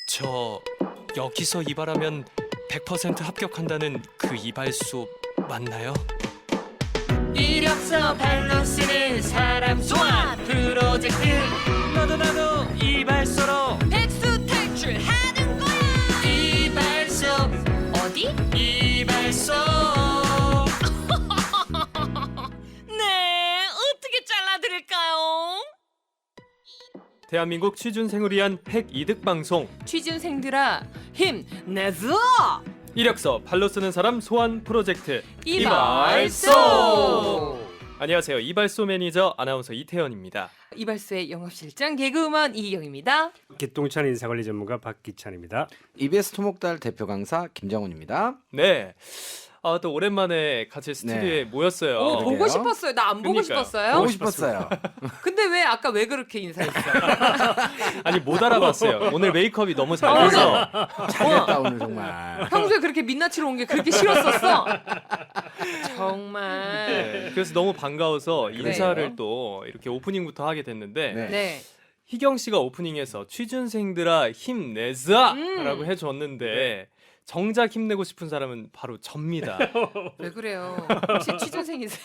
저 여기서 이발하면 100% 합격한다는 그 이발소 맞나요? 이력서 발로 쓰는 사람 소환 프로젝트 나도 이발소로 백수 탈출하는 거야. 이발소 어디? 이발소. 네, 어떻게 잘라드릴까요? 대한민국 취준생을 위한 핵 이득 방송 취준생들아 힘내서 이력서 발로 쓰는 사람 소환 프로젝트 이발소. 안녕하세요. 이발소 매니저 아나운서 이태현입니다. 이발소의 영업실장 개그우먼 이희경입니다. 기똥찬 인사관리 전문가 박기찬입니다. EBS 토목달 대표 강사 김정훈입니다. 네. 또 오랜만에 같이 스튜디오에 모였어요. 보고 그러게요. 싶었어요. 나 안 보고 그러니까요. 싶었어요. 보고 싶었어요. 근데 왜 아까 왜 그렇게 인사했어? 아니 못 알아봤어요. 오늘 메이크업이 너무 잘 돼서 잘했다 오늘 정말. 평소에 그렇게 민낯으로 온 게 그렇게 싫었었어? 정말. 네, 그래서 너무 반가워서 인사를 그래요? 또 이렇게 오프닝부터 하게 됐는데 네. 네. 희경 씨가 오프닝에서 취준생들아 힘내자 라고 네. 해줬는데 정작 힘내고 싶은 사람은 바로 접니다. 왜 그래요? 혹시 취준생이세요?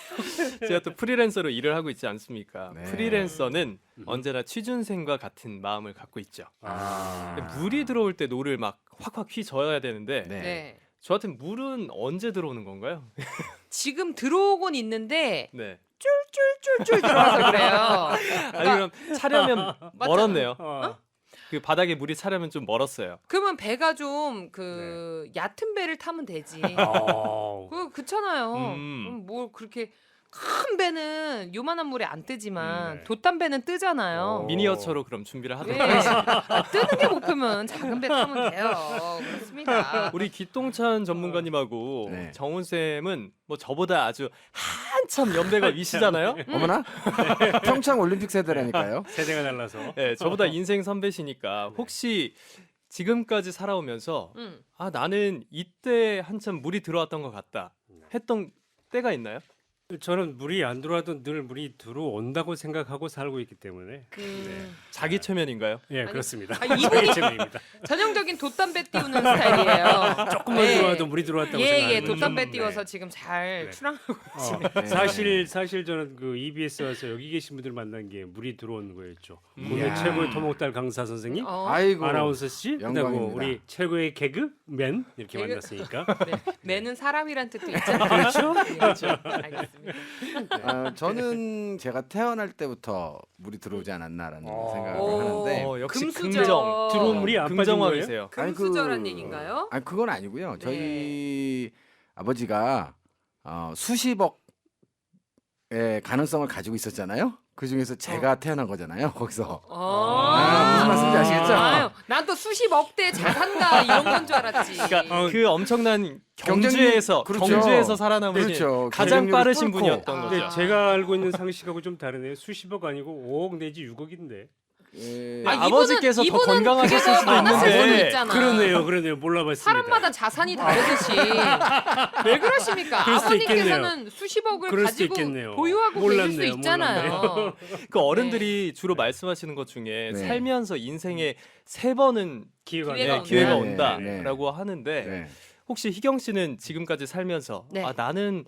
제가 또 프리랜서로 일을 하고 있지 않습니까? 네. 프리랜서는 언제나 취준생과 같은 마음을 갖고 있죠. 물이 들어올 때 노를 막 확확 휘저어야 되는데 네. 네. 저한테는 물은 언제 들어오는 건가요? 지금 들어오곤 있는데 네. 쫄쫄쫄쫄 들어와서 그래요. 아니 그럼 차려면 멀었네요. 어? 그 바닥에 물이 차려면 좀 멀었어요. 그러면 배가 좀 그 얕은 배를 타면 되지. 어. 그렇잖아요. 음. 그럼 뭐 그렇게 큰 배는 요만한 물에 안 뜨지만 네. 돛단 배는 뜨잖아요. 오. 미니어처로 그럼 준비를 하도록 네. 하겠습니다. 뜨는 게 목표면 작은 배 타면 돼요. 그렇습니다. 우리 기똥찬 전문가님하고 네. 정훈 쌤은 뭐 저보다 아주 한참 연배가 위시잖아요. 어머나 평창 올림픽 세대라니까요. 세대가 달라서. 네, 저보다 인생 선배시니까 혹시 지금까지 살아오면서 아 나는 이때 한참 물이 들어왔던 것 같다 했던 때가 있나요? 저는 물이 안 들어와도 늘 물이 들어온다고 생각하고 살고 있기 때문에 자기 최면인가요? 예 그렇습니다. 아, 이분이 재미입니다. 전형적인 돛담배 띄우는 스타일이에요. 조금만 네. 들어와도 물이 들어왔다고 예, 생각하는 예, 거죠. 돛담배 네. 띄워서 지금 잘 네. 출항하고 네. 사실 저는 그 EBS 와서 여기 계신 분들 만난 게 물이 들어오는 거였죠. 국내 이야. 최고의 토목달 강사 선생님, 아이고. 아나운서 씨, 그리고 영광입니다. 우리 최고의 개그맨 이렇게 개그- 만났으니까. 네. 매는 사람이란 뜻도 있잖아요. 그렇죠? 그렇죠. 알겠습니다. 저는 제가 태어날 때부터 물이 들어오지 않았나라는 생각을 오. 하는데. 역시 금수저. 긍정. 들어온 물이 안 빠진 거예요? 긍정왕이세요. 아니, 금수저란 얘기인가요? 아니 그건 아니고요. 네. 저희 아버지가 수십억의 가능성을 가지고 있었잖아요. 그 중에서 제가 태어난 거잖아요. 거기서. 무슨 말씀인지 아시겠죠? 난 또 수십억 대 자산가 이런 건 줄 알았지. 그러니까 그 엄청난 경쟁률, 경주에서 그렇죠. 경주에서 살아남으신 그렇죠. 가장 경쟁률이 빠르신 뚫고. 분이었던 아. 거죠. 근데 제가 알고 있는 상식하고 좀 다르네요. 수십억 아니고 5억 내지 6억인데. 예. 아버지께서 더 건강하셨을 그게 더 수도 많았을 수도 있는데. 있잖아. 그러네요. 몰라봤습니다. 사람마다 자산이 다르듯이 왜 그러십니까? 그럴 수도 아버님께서는 수십억을 그럴 수도 가지고 있겠네요. 보유하고 계실 수 몰랐네요. 있잖아요. 그 어른들이 주로 말씀하시는 것 중에 네. 살면서 인생에 3번은 기회가 기회가 기회가 네, 온다라고 네. 하는데 네. 혹시 희경 씨는 지금까지 살면서 네. 나는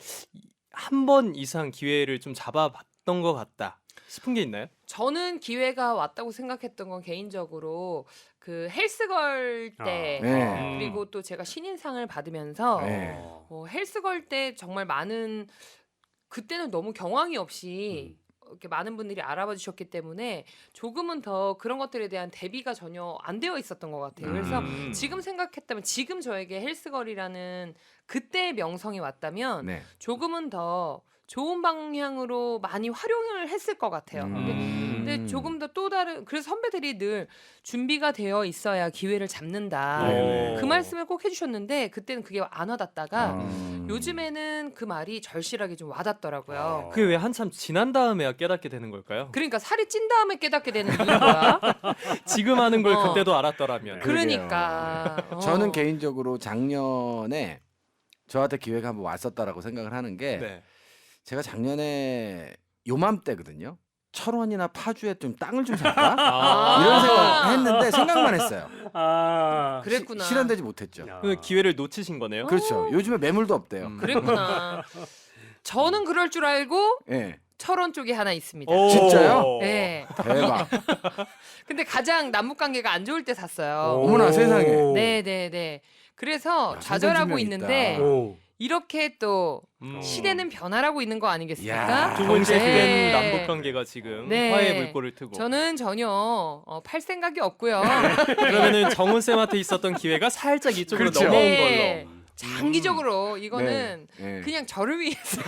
한 번 이상 기회를 좀 잡아봤던 것 같다 싶은 게 있나요? 저는 기회가 왔다고 생각했던 건 개인적으로 그 헬스걸 때 네. 그리고 또 제가 신인상을 받으면서 네. 헬스걸 때 정말 많은 그때는 너무 경황이 없이 이렇게 많은 분들이 알아봐 주셨기 때문에 조금은 더 그런 것들에 대한 대비가 전혀 안 되어 있었던 것 같아요. 그래서 지금 생각했다면 지금 저에게 헬스걸이라는 그때의 명성이 왔다면 네. 조금은 더 좋은 방향으로 많이 활용을 했을 것 같아요. 근데 조금 더 또 다른 그래서 선배들이 늘 준비가 되어 있어야 기회를 잡는다. 네. 그 말씀을 꼭 해주셨는데 그때는 그게 안 와닿다가 음. 요즘에는 그 말이 절실하게 좀 와닿더라고요. 그게 왜 한참 지난 다음에야 깨닫게 되는 걸까요? 그러니까 살이 찐 다음에 깨닫게 되는 이유인 거야. 지금 하는 걸 어. 그때도 알았더라면. 그러니까 저는 개인적으로 작년에 저한테 기회가 한번 왔었다라고 생각을 하는 게 네. 제가 작년에 요맘때거든요. 철원이나 파주에 좀 땅을 좀 살까? 아. 이런 생각했는데 생각만 했어요. 그랬구나. 실현되지 못했죠. 야. 그 기회를 놓치신 거네요. 그렇죠. 요즘에 매물도 없대요. 그랬구나. 저는 그럴 줄 알고 예. 철원 쪽에 하나 있습니다. 오. 진짜요? 네. 대박. 근데 가장 남북 관계가 안 좋을 때 샀어요. 어머나, 세상에. 네. 그래서 야, 좌절하고 생존 있는데 있다. 오. 이렇게 또 음. 시대는 변화라고 있는 거 아니겠습니까? 야, 두 번째 네. 된 남북 관계가 지금 네. 화해 물꼬를 트고. 저는 전혀 팔 생각이 없고요. 그러면은 정훈 쌤한테 있었던 기회가 살짝 이쪽으로 그렇죠. 넘어온 네. 걸로. 장기적으로 이거는 네. 그냥 저를 위해서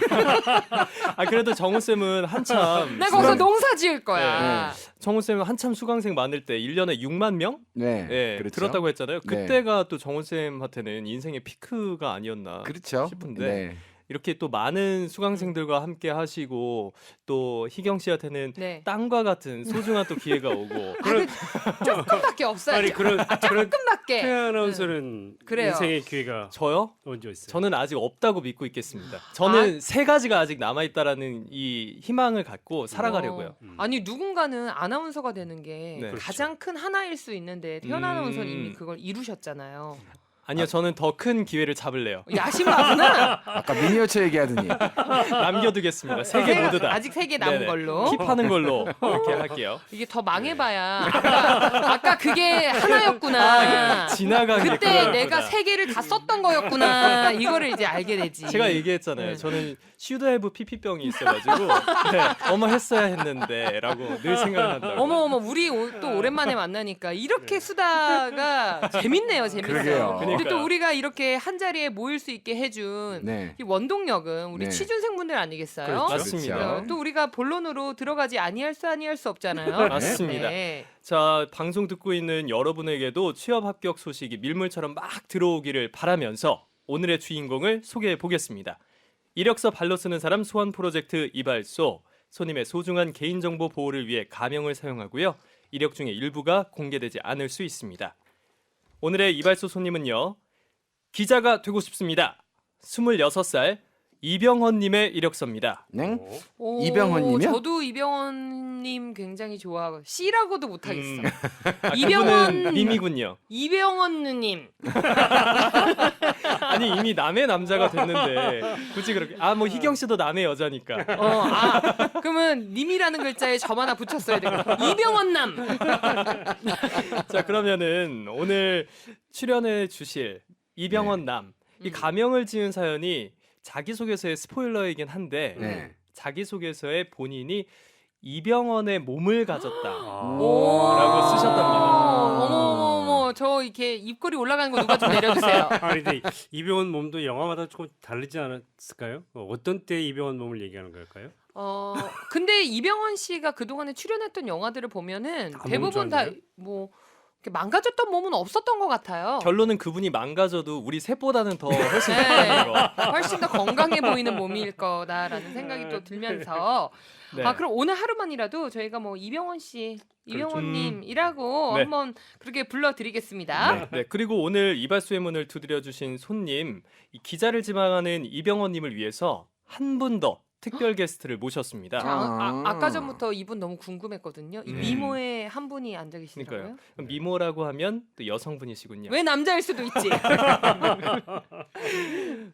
아 그래도 정훈 쌤은 한참 나 거기서 농사 지을 거야. 정훈 쌤은 한참 수강생 많을 때 1년에 6만 명? 네. 예, 그렇죠. 들었다고 했잖아요. 네. 그때가 또 정훈 쌤한테는 인생의 피크가 아니었나 그렇죠. 싶은데 네. 이렇게 또 많은 수강생들과 함께 하시고 또 희경 씨한테는 네. 땅과 같은 소중한 또 기회가 오고 조금밖에 없어요. 아니 그런 조금밖에. 태연 아나운서는 그래요. 인생의 기회가 저요? 언제 있어요? 저는 아직 없다고 믿고 있겠습니다. 저는 세 가지가 아직 남아 있다라는 이 희망을 갖고 살아가려고요. 아니 누군가는 아나운서가 되는 게 네. 가장 큰 하나일 수 있는데 태연 아나운서는 이미 음. 그걸 이루셨잖아요. 아니요, 저는 더 큰 기회를 잡을래요. 야심하구나. 아까 미니어처 얘기하더니 남겨두겠습니다. 세 개 모두 다. 아직 3개 남은 네네. 걸로. 킵하는 걸로 이렇게 할게요. 이게 더 망해봐야 아까 그게 하나였구나. 지나간 게 그때 그거였구나. 내가 3개를 다 썼던 거였구나. 이거를 이제 알게 되지. 제가 얘기했잖아요. 네. 저는 슈드헤브 피피병이 있어가지고 네, 어머 했어야 했는데라고 늘 생각을 한다고. 어머 우리 또 오랜만에 만나니까 이렇게 수다가 재밌네요. 그러게요. 근데 또 그러니까요. 우리가 이렇게 한 자리에 모일 수 있게 해준 네. 이 원동력은 우리 네. 취준생분들 아니겠어요? 그렇죠. 맞습니다. 또 우리가 본론으로 들어가지 아니할 수 없잖아요. 맞습니다. 네. 자, 방송 듣고 있는 여러분에게도 취업 합격 소식이 밀물처럼 막 들어오기를 바라면서 오늘의 주인공을 소개해 보겠습니다. 이력서 발로 쓰는 사람 소환 프로젝트 이발소. 손님의 소중한 개인정보 보호를 위해 가명을 사용하고요. 이력 중에 일부가 공개되지 않을 수 있습니다. 오늘의 이발소 손님은요. 기자가 되고 싶습니다. 26살 이병헌님의 이력서입니다. 네. 오, 이병헌님이요? 저도 이병헌님 굉장히 좋아하고 C라고도 못하겠어. 아, 이병헌 그분은 님이군요. 이병헌님. 아니 이미 남의 남자가 됐는데 굳이 그렇게 뭐 희경 씨도 남의 여자니까. 그러면 님이라는 글자에 점 하나 붙였어야 되고 이병헌남. 자 그러면은 오늘 출연해 주실 이병헌 남 이 가명을 지은 사연이 자기소개서의 스포일러이긴 한데 네. 자기소개서에 본인이 이병헌의 몸을 가졌다. 오. 라고 쓰셨답니다. 어머 저 이렇게 입꼬리 올라가는 거 누가 좀 내려주세요. 아니 근데 이병헌 몸도 영화마다 조금 다르지 않았을까요? 어떤 때 이병헌 몸을 얘기하는 걸까요? 근데 이병헌 씨가 그동안에 출연했던 영화들을 보면은 다 대부분 몸 좋아하나요? 다 뭐 망가졌던 몸은 없었던 것 같아요. 결론은 그분이 망가져도 우리 셋보다는 더 훨씬 네. 건강한 거. 훨씬 더 건강해 보이는 몸일 거다라는 생각이 또 들면서 네. 그럼 오늘 하루만이라도 저희가 뭐 이병헌 씨, 이병헌님이라고 네. 한번 그렇게 불러드리겠습니다. 네, 그리고 오늘 이발소의 문을 두드려 주신 손님 이 기자를 지망하는 이병헌님을 위해서 한 분 더 특별 게스트를 모셨습니다. 아까 전부터 이분 너무 궁금했거든요. 이 미모의 한 분이 앉아 계시더라고요. 그러니까요. 그럼 미모라고 하면 또 여성분이시군요. 왜 남자일 수도 있지.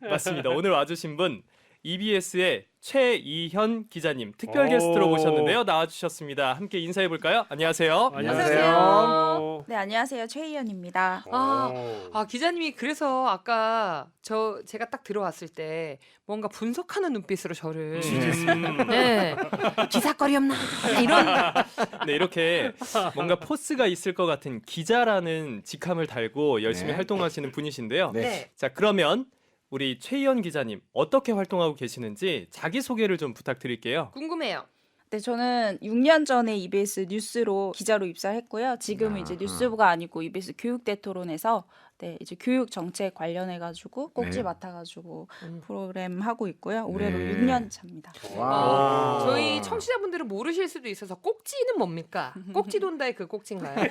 맞습니다. 오늘 와주신 분 EBS의 최이현 기자님 특별 오. 게스트로 모셨는데요. 나와주셨습니다. 함께 인사해 볼까요? 안녕하세요. 안녕하세요. 네, 안녕하세요. 최희연입니다. 기자님이 그래서 아까 제가 딱 들어왔을 때 뭔가 분석하는 눈빛으로 저를 네. 기사거리 없나 이런 네, 이렇게 뭔가 포스가 있을 것 같은 기자라는 직함을 달고 열심히 네. 활동하시는 분이신데요. 네. 네. 자, 그러면 우리 최희연 기자님 어떻게 활동하고 계시는지 자기 소개를 좀 부탁드릴게요. 궁금해요. 네, 저는 6년 전에 EBS 뉴스로 기자로 입사했고요. 지금은 이제 뉴스부가 아니고 EBS 교육대 토론에서 네, 이제 교육 정책 관련해 가지고 꼭지 네. 맡아 가지고 음. 프로그램 하고 있고요. 올해로 네. 6년 차입니다. 와. 저희 청취자분들은 모르실 수도 있어서 꼭지는 뭡니까? 꼭지 돈다의 그 꼭지인가요?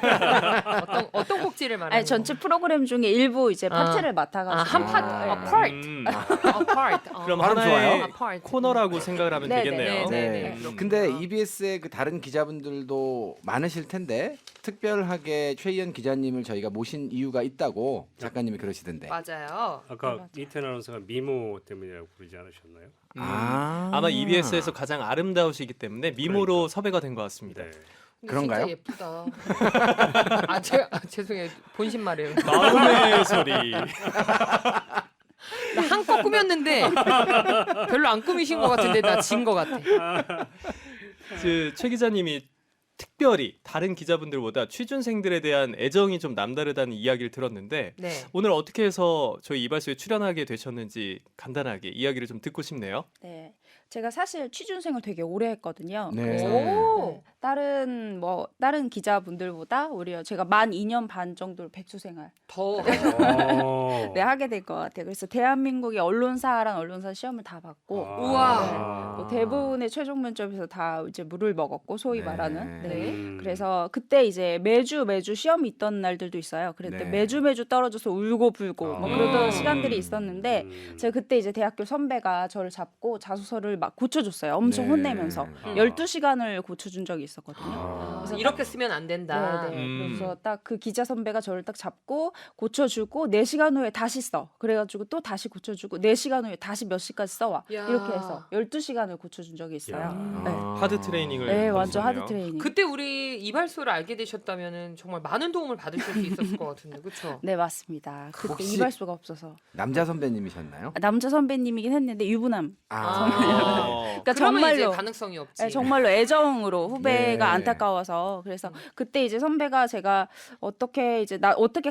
어떤 꼭지를 말하는 아니, 전체 프로그램 중에 일부 이제 아. 파트를 맡아 가지고 한 파트, 아. a part, 음, a part. 그럼 발음 하나의 좋아요. a part. 코너라고 생각을 하면 네, 되겠네요. 네, 네. 그렇군요. 근데 EBS의 그 다른 기자분들도 많으실 텐데 특별하게 최희연 기자님을 저희가 모신 이유가 있다고 작가님이 그러시던데. 맞아요. 아까 맞아요. 이태원 아나운서가 미모 때문이라고 그러지 않으셨나요? 아마 EBS에서 가장 아름다우시기 때문에 미모로 섭외가 된 것 같습니다. 네. 근데 그런가요? 진짜 예쁘다. 죄송해요. 본심 말이에요. 마음의 소리. 나 한껏 꾸몄는데 별로 안 꾸미신 것 같은데 나 진 것 같아. 최 기자님이 특별히 다른 기자분들보다 취준생들에 대한 애정이 좀 남다르다는 이야기를 들었는데 네. 오늘 어떻게 해서 저희 이발소에 출연하게 되셨는지 간단하게 이야기를 좀 듣고 싶네요. 네. 제가 사실 취준생을 되게 오래 했거든요. 네. 그래서 오. 다른 기자분들보다 오히려 제가 만 2년 반 정도를 백수 생활 더 네, 하게 될 것 같아요. 그래서 대한민국의 언론사란 언론사 시험을 다 받고 우와. 뭐 대부분의 최종 면접에서 다 이제 물을 먹었고 소위 네. 말하는. 네. 네. 그래서 그때 이제 매주 시험이 있던 날들도 있어요. 그럴 때 네. 매주 떨어져서 울고 불고 뭐 그러던 음. 시간들이 있었는데 제가 그때 이제 대학교 선배가 저를 잡고 자소서를 막 고쳐줬어요. 엄청 네. 혼내면서 아. 12시간을 고쳐준 적이 있었거든요. 아, 그래서 이렇게 쓰면 안 된다. 네, 네. 음. 그래서 딱 그 기자 선배가 저를 딱 잡고 고쳐주고 4시간 후에 다시 써. 그래가지고 또 다시 고쳐주고 4시간 후에 다시 몇 시까지 써와. 야. 이렇게 해서 12시간을 고쳐준 적이 있어요. 야. 네. 하드 트레이닝을 네, 완전 받으셨네요. 하드 트레이닝. 그때 우리 이발소를 알게 되셨다면은 정말 많은 도움을 받으실 수 있었을 것 같은데, 그렇죠? 네, 맞습니다. 그때 혹시- 이발소가 없어서. 남자 선배님이셨나요? 남자 선배님이긴 했는데 유부남. 그러니까 그러면 이제 정말로 가능성이 없지. 네, 정말로 애정으로 후배가 네. 안타까워서 그래서 그때 이제 선배가 제가 어떻게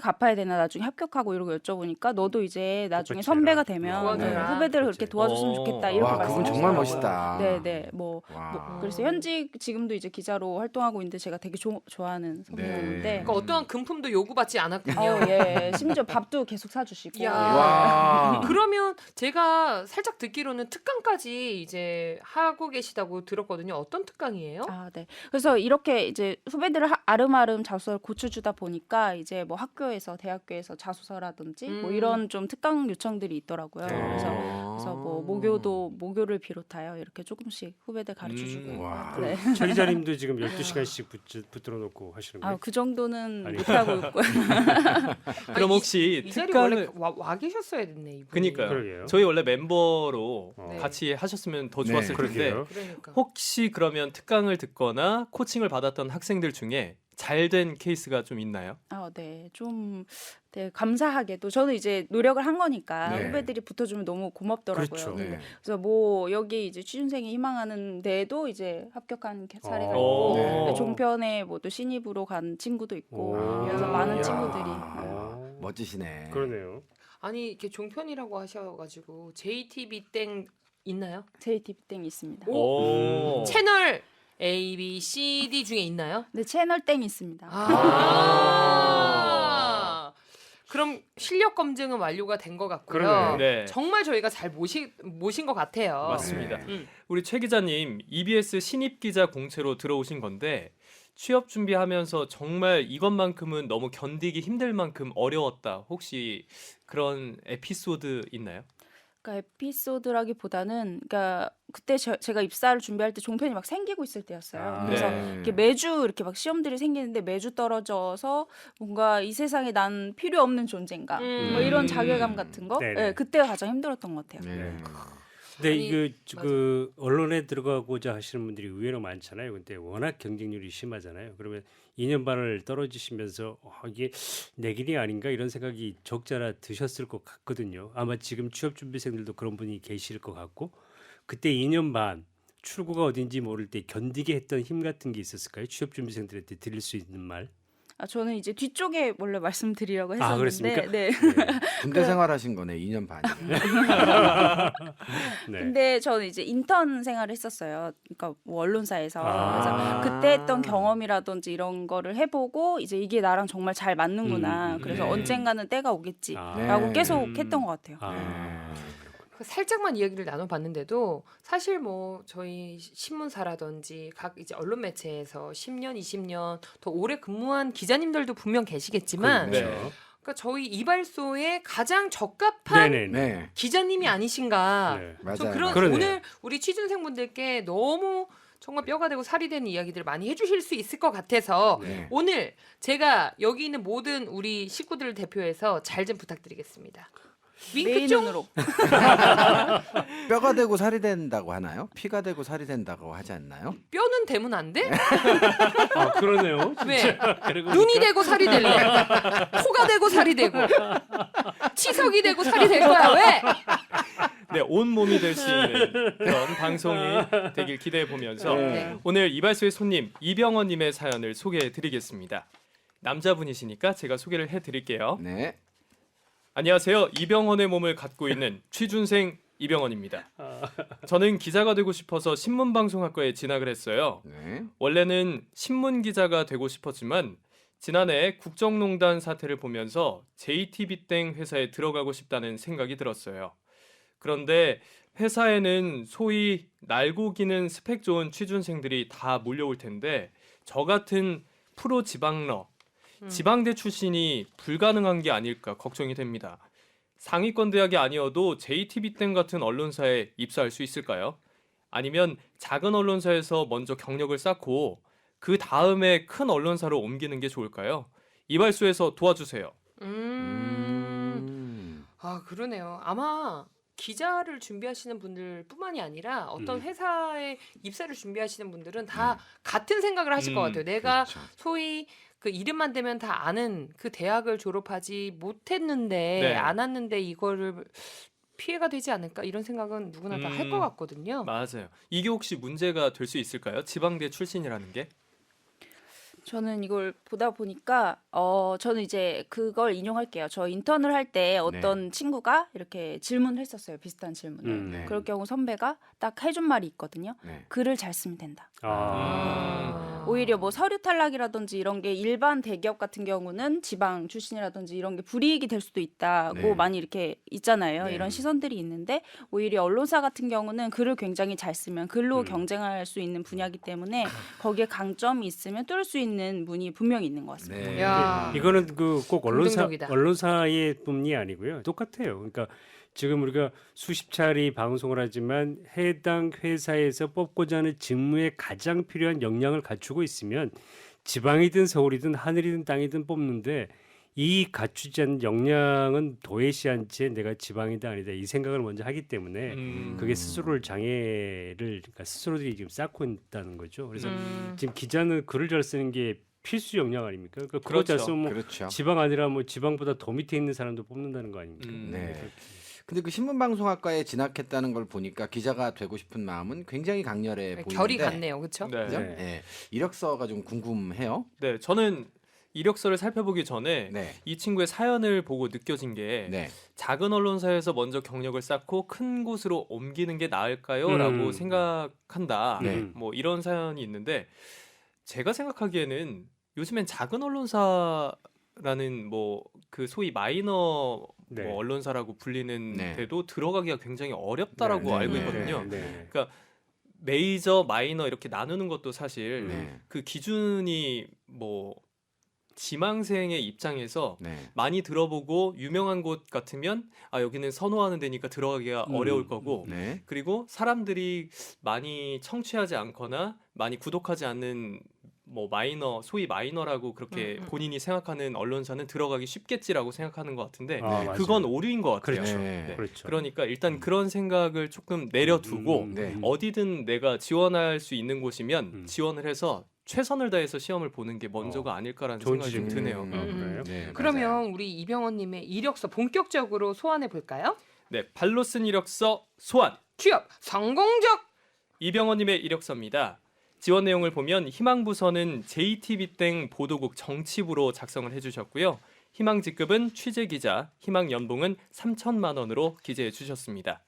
갚아야 되나 나중에 합격하고 이러고 여쭤보니까 너도 이제 나중에 똑같이 선배가 해라. 되면 도와줘라. 후배들을 그치. 그렇게 도와줬으면 좋겠다 이렇게 와, 그분 말씀하시더라고요. 정말 멋있다. 네네 와. 그래서 현직 지금도 이제 기자로 활동하고 있는데 제가 되게 좋아하는 선배였는데 그러니까 어떠한 금품도 요구받지 않았군요. 예 심지어 밥도 계속 사주시고 야. 와. 그러면 제가 살짝 듣기로는 특강까지 이제 하고 계시다고 들었거든요. 어떤 특강이에요? 아, 네. 그래서 이렇게 이제 후배들을 아름아름 자소서를 고쳐주다 보니까 이제 뭐 학교에서 대학교에서 자소서라든지 뭐 이런 좀 특강 요청들이 있더라고요. 그래서 뭐 모교를 비롯하여 이렇게 조금씩 후배들 가르쳐주고. 와. 네. 최 기자님도 지금 12시간씩 붙들어 놓고 하시는 거예요? 그 정도는 아니. 못하고 있고요. 그럼 이- 혹시 이 자리 원래 특강을 와 계셨어야 됐네 이분이. 그니까요. 그러게요. 저희 원래 멤버로 네. 같이 하셨으면 더 네. 좋았을 텐데 그러게요. 그러니까. 혹시 그러면 특강을 듣거나 코칭을 받았던 학생들 중에 잘 된 케이스가 좀 있나요? 네. 좀 네, 감사하게도 저는 이제 노력을 한 거니까 네. 후배들이 붙어주면 너무 고맙더라고요. 그렇죠. 네. 그래서 뭐 여기 이제 취준생이 희망하는 데에도 이제 합격한 사례가 오. 있고 네. 종편에 뭐 또 신입으로 간 친구도 있고 오. 그래서 많은 이야. 친구들이 멋지시네. 그러네요. 아니 이렇게 종편이라고 하셔가지고 JTB 땡 있나요? JTB 땡 있습니다. 오. 채널 A, B, C, D 중에 있나요? 네 채널 땡 있습니다. 그럼 실력 검증은 완료가 된 것 같고요. 그러네. 네. 정말 저희가 잘 모신 것 같아요. 맞습니다. 음. 우리 최 기자님 EBS 신입 기자 공채로 들어오신 건데 취업 준비하면서 정말 이것만큼은 너무 견디기 힘들 만큼 어려웠다. 혹시 그런 에피소드 있나요? 그러니까 에피소드라기보다는 그러니까 그때 제가 입사를 준비할 때 종편이 막 생기고 있을 때였어요. 그래서 네. 이렇게 매주 이렇게 막 시험들이 생기는데 매주 떨어져서 뭔가 이 세상에 난 필요 없는 존재인가 뭐 이런 자괴감 같은 거 네네. 네, 그때가 가장 힘들었던 것 같아요. 네. 근데 아니, 그 언론에 들어가고자 하시는 분들이 의외로 많잖아요. 근데 워낙 경쟁률이 심하잖아요. 그러면 2년 반을 떨어지시면서 이게 내 길이 아닌가 이런 생각이 적잖아 드셨을 것 같거든요. 아마 지금 취업 준비생들도 그런 분이 계실 것 같고 그때 2년 반 출구가 어딘지 모를 때 견디게 했던 힘 같은 게 있었을까요? 취업 준비생들한테 드릴 수 있는 말. 저는 이제 뒤쪽에 원래 말씀드리려고 했었는데, 그랬습니까? 네. 군대 생활하신 거네 2년 반. 네. 근데 저는 이제 인턴 생활을 했었어요. 그러니까 뭐 언론사에서. 아. 그래서 그때 했던 경험이라든지 이런 거를 해보고 이제 이게 나랑 정말 잘 맞는구나. 그래서 네. 언젠가는 때가 오겠지. 아. 라고 네. 계속 했던 것 같아요. 그 살짝만 이야기를 나눠봤는데도 사실 뭐 저희 신문사라든지 각 이제 언론 매체에서 10년, 20년 더 오래 근무한 기자님들도 분명 계시겠지만, 네. 그러니까 저희 이발소에 가장 적합한 네네. 네, 기자님이 아니신가. 네. 저 맞아요. 그런 그러네요. 오늘 우리 취준생분들께 너무 정말 뼈가 되고 살이 되는 이야기들을 많이 해주실 수 있을 것 같아서 네. 오늘 제가 여기 있는 모든 우리 식구들을 대표해서 잘 좀 부탁드리겠습니다. 윙크 좀. 메인으로. 뼈가 되고 살이 된다고 하나요? 피가 되고 살이 된다고 하지 않나요? 뼈는 되면 안 돼? 그러네요. 왜? 그러고 눈이 보니까 되고 살이 될래? 코가 되고 살이 되고 치석이 되고 살이 될 거야 왜? 네, 온 몸이 될 수 있는 그런 방송이 되길 기대해 보면서 네. 오늘 이발소의 손님 이병헌님의 사연을 소개해 드리겠습니다. 남자분이시니까 제가 소개를 해 드릴게요. 네. 안녕하세요. 이병헌의 몸을 갖고 있는 취준생 이병헌입니다. 저는 기자가 되고 싶어서 신문방송학과에 진학을 했어요. 네. 원래는 신문 기자가 되고 싶었지만 지난해 국정농단 사태를 보면서 JTB 땡 회사에 들어가고 싶다는 생각이 들었어요. 그런데 회사에는 소위 날고 기는 스펙 좋은 취준생들이 다 몰려올 텐데 저 같은 프로 지방러, 지방대 출신이 불가능한 게 아닐까 걱정이 됩니다. 상위권 대학이 아니어도 JTB 땡 같은 언론사에 입사할 수 있을까요? 아니면 작은 언론사에서 먼저 경력을 쌓고 그 다음에 큰 언론사로 옮기는 게 좋을까요? 이발소에서 도와주세요. 아 그러네요. 아마 기자를 준비하시는 분들뿐만이 아니라 어떤 회사에 입사를 준비하시는 분들은 다 같은 생각을 하실 것 같아요. 내가 그렇죠. 소위 그 이름만 되면 다 아는 그 대학을 졸업하지 못했는데 네. 안 왔는데 이거를 피해가 되지 않을까 이런 생각은 누구나 다 할 것 같거든요. 맞아요. 이게 혹시 문제가 될 수 있을까요? 지방대 출신이라는 게? 저는 이걸 보다 보니까 저는 이제 그걸 인용할게요. 저 인턴을 할 때 어떤 친구가 이렇게 질문을 했었어요. 비슷한 질문을. 네. 그럴 경우 선배가 딱 해준 말이 있거든요. 네. 글을 잘 쓰면 된다. 아. 오히려 뭐 서류 탈락이라든지 이런 게 일반 대기업 같은 경우는 지방 출신이라든지 이런 게 불이익이 될 수도 있다고 네. 많이 이렇게 있잖아요. 네. 이런 시선들이 있는데 오히려 언론사 같은 경우는 글을 굉장히 잘 쓰면 글로 경쟁할 수 있는 분야이기 때문에 거기에 강점이 있으면 뚫을 수 있는 문이 분명히 있는 것 같습니다. 네. 야. 이거는 그 꼭 긍정적이다. 언론사의 뿐이 아니고요. 똑같아요. 그러니까 지금 우리가 수십 차례 방송을 하지만 해당 회사에서 뽑고자 하는 직무에 가장 필요한 역량을 갖추고 있으면 지방이든 서울이든 하늘이든 땅이든 뽑는데 이 갖추지 않은 역량은 도외시한 채 내가 지방이다 아니다 이 생각을 먼저 하기 때문에 그게 스스로를 장애를 그러니까 스스로들이 지금 쌓고 있다는 거죠. 그래서 지금 기자는 글을 잘 쓰는 게 필수 역량 아닙니까? 그러니까 그걸 잘 그렇죠. 쓰면 뭐 그렇죠. 지방 아니라 뭐 지방보다 더 밑에 있는 사람도 뽑는다는 거 아닙니까? 네. 근데 그 신문방송학과에 진학했다는 걸 보니까 기자가 되고 싶은 마음은 굉장히 강렬해 보이는데 결이 같네요, 그렇죠? 네. 그죠? 네. 네. 이력서가 좀 궁금해요. 네, 저는 이력서를 살펴보기 전에 네. 이 친구의 사연을 보고 느껴진 게 네. 작은 언론사에서 먼저 경력을 쌓고 큰 곳으로 옮기는 게 나을까요?라고 생각한다. 네. 뭐 이런 사연이 있는데 제가 생각하기에는 요즘엔 작은 언론사라는 뭐 그 소위 마이너 네. 뭐 언론사라고 불리는 네. 데도 들어가기가 굉장히 어렵다라고 네, 알고 네, 있거든요. 네. 메이저, 마이너 이렇게 나누는 것도 사실 네. 그 기준이 뭐 지망생의 입장에서 네. 많이 들어보고 유명한 곳 같으면 아 여기는 선호하는 데니까 들어가기가 어려울 거고 네. 그리고 사람들이 많이 청취하지 않거나 많이 구독하지 않는 뭐 마이너 소위 마이너라고 그렇게 본인이 생각하는 언론사는 들어가기 쉽겠지라고 생각하는 것 같은데 아, 맞아요. 그건 오류인 것 같아요. 그렇죠. 네. 그렇죠. 그러니까 일단 그런 생각을 조금 내려두고 네. 어디든 내가 지원할 수 있는 곳이면 지원을 해서 최선을 다해서 시험을 보는 게 먼저가 아닐까라는 좋은 생각이 좀 지적이네요. 드네요. 그래요? 네, 그러면 맞아요. 우리 이병헌님의 이력서 본격적으로 소환해 볼까요? 네, 발로 쓴 이력서 소환. 취업 성공적. 이병헌님의 이력서입니다. 지원 내용을 보면 희망부서는 JTB 땡 보도국 정치부로 작성을 해주셨고요. 희망 직급은 취재기자, 희망 연봉은 3천만 원으로 기재해 주셨습니다.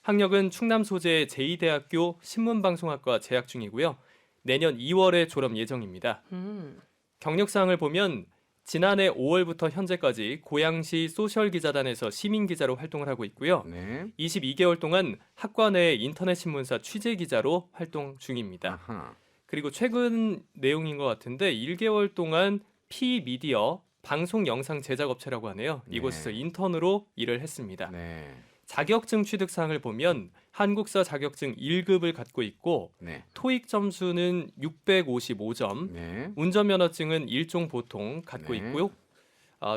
학력은 충남 소재의 제2대학교 신문방송학과 재학 중이고요. 내년 2월에 졸업 예정입니다. 경력사항을 보면 지난해 5월부터 현재까지 고양시 소셜기자단에서 시민기자로 활동을 하고 있고요. 네. 22개월 동안 학과 내 인터넷 신문사 취재기자로 활동 중입니다. 아하. 그리고 최근 내용인 것 같은데 1개월 동안 P미디어 방송 영상 제작업체라고 하네요. 이곳에서 네. 인턴으로 일을 했습니다. 네. 자격증 취득 사항을 보면 한국사 자격증 1급을 갖고 있고 네. 토익 점수는 655점, 네. 운전면허증은 일종 보통 갖고 네. 있고요.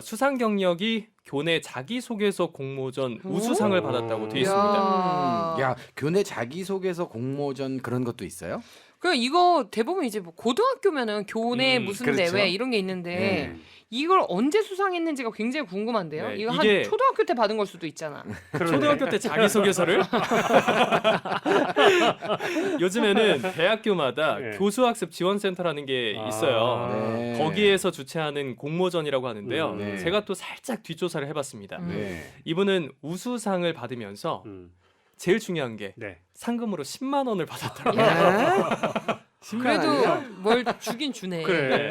수상 경력이 교내 자기소개서 공모전 우수상을 받았다고 되어 있습니다. 이야. 야, 교내 자기소개서 공모전 그런 것도 있어요? 그 이거 대부분 이제 뭐 고등학교면은 교내 무슨 그렇죠. 대회 이런 게 있는데 네. 이걸 언제 수상했는지가 굉장히 궁금한데요. 네, 이거 이게- 한 초등학교 때 받은 걸 수도 있잖아. 초등학교 때 자기소개서를 요즘에는 대학교마다 네. 교수학습 지원센터라는 게 있어요. 네. 거기에서 주최하는 공모전이라고 하는데요. 네. 제가 또 살짝 뒷조사를 해봤습니다. 네. 이분은 우수상을 받으면서 제일 중요한 게 네. 상금으로 10만 원을 받았다고. 야. 신기하네요. 그래도 뭘 주긴 주네. 그래.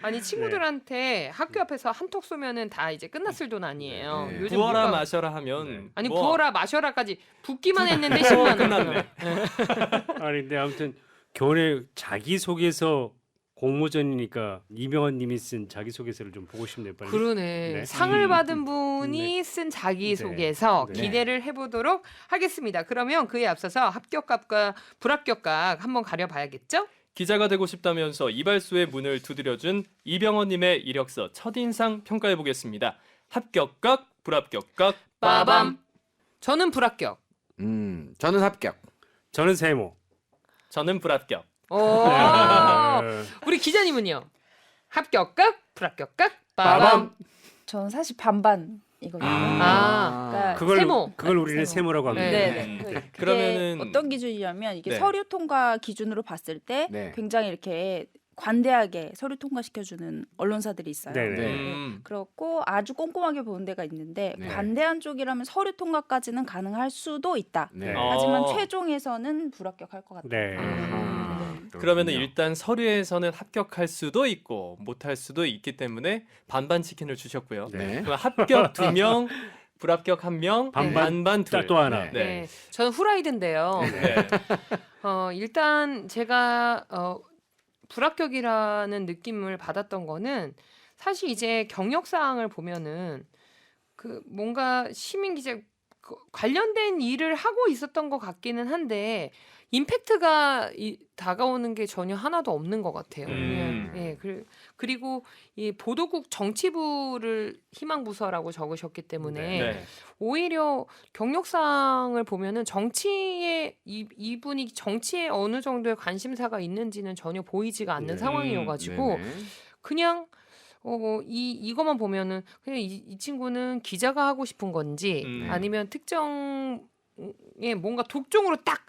아니 친구들한테 학교 앞에서 한턱 쏘면은 다 이제 끝났을 돈 아니에요. 네. 요즘 부어라 물가- 마셔라 하면 아니 뭐 부어라 마셔라까지 붓기만 했는데 10만 원. 끝났네. 아니 근데 아무튼 교내 자기소개서 공모전이니까 이병헌 님이 쓴 자기소개서를 좀 보고 싶네요. 빨리. 그러네. 네. 상을 받은 분이 쓴 자기소개서 네. 기대를 해보도록 하겠습니다. 그러면 그에 앞서서 합격각과 불합격각 한번 가려봐야겠죠? 기자가 되고 싶다면서 이발소의 문을 두드려준 이병헌님의 이력서 첫인상 평가해 보겠습니다. 합격각, 불합격각. 빠밤. 저는 불합격. 저는 합격. 저는 세모. 저는 불합격. 오. 네. 우리 기자님은요? 합격각, 불합격각, 빠밤. 빠밤. 저는 사실 반반이거든요. 아. 그걸 세모. 그걸 우리는 세모. 세모라고 합니다. 네. 네. 음. 그게 그러면은 어떤 기준이냐면 이게 네. 서류 통과 기준으로 봤을 때 네. 굉장히 이렇게 관대하게 서류 통과시켜주는 언론사들이 있어요. 네네. 네. 그렇고 아주 꼼꼼하게 보는 데가 있는데 네. 관대한 쪽이라면 서류 통과까지는 가능할 수도 있다. 네. 하지만 어. 최종에서는 불합격할 것 같아요. 네. 아하, 그러면은 그렇군요. 일단 서류에서는 합격할 수도 있고 못할 수도 있기 때문에 반반 치킨을 주셨고요. 네. 그럼 합격 2명, 불합격 1명, 반반 둘. 또 하나. 네. 네. 저는 후라이드인데요. 네. 일단 제가 불합격이라는 느낌을 받았던 거는 사실 이제 경력 사항을 보면은 그 뭔가 시민 기자 관련된 일을 하고 있었던 것 같기는 한데 임팩트가 다가오는 게 전혀 하나도 없는 것 같아요. 예, 그리고 이 보도국 정치부를 희망부서라고 적으셨기 때문에 네. 오히려 경력상을 보면은 정치에 이분이 정치에 어느 정도의 관심사가 있는지는 전혀 보이지가 않는 네. 상황이어가지고 네네. 그냥 이거만 보면은 그냥 이 친구는 기자가 하고 싶은 건지 아니면 특정의 뭔가 독종으로 딱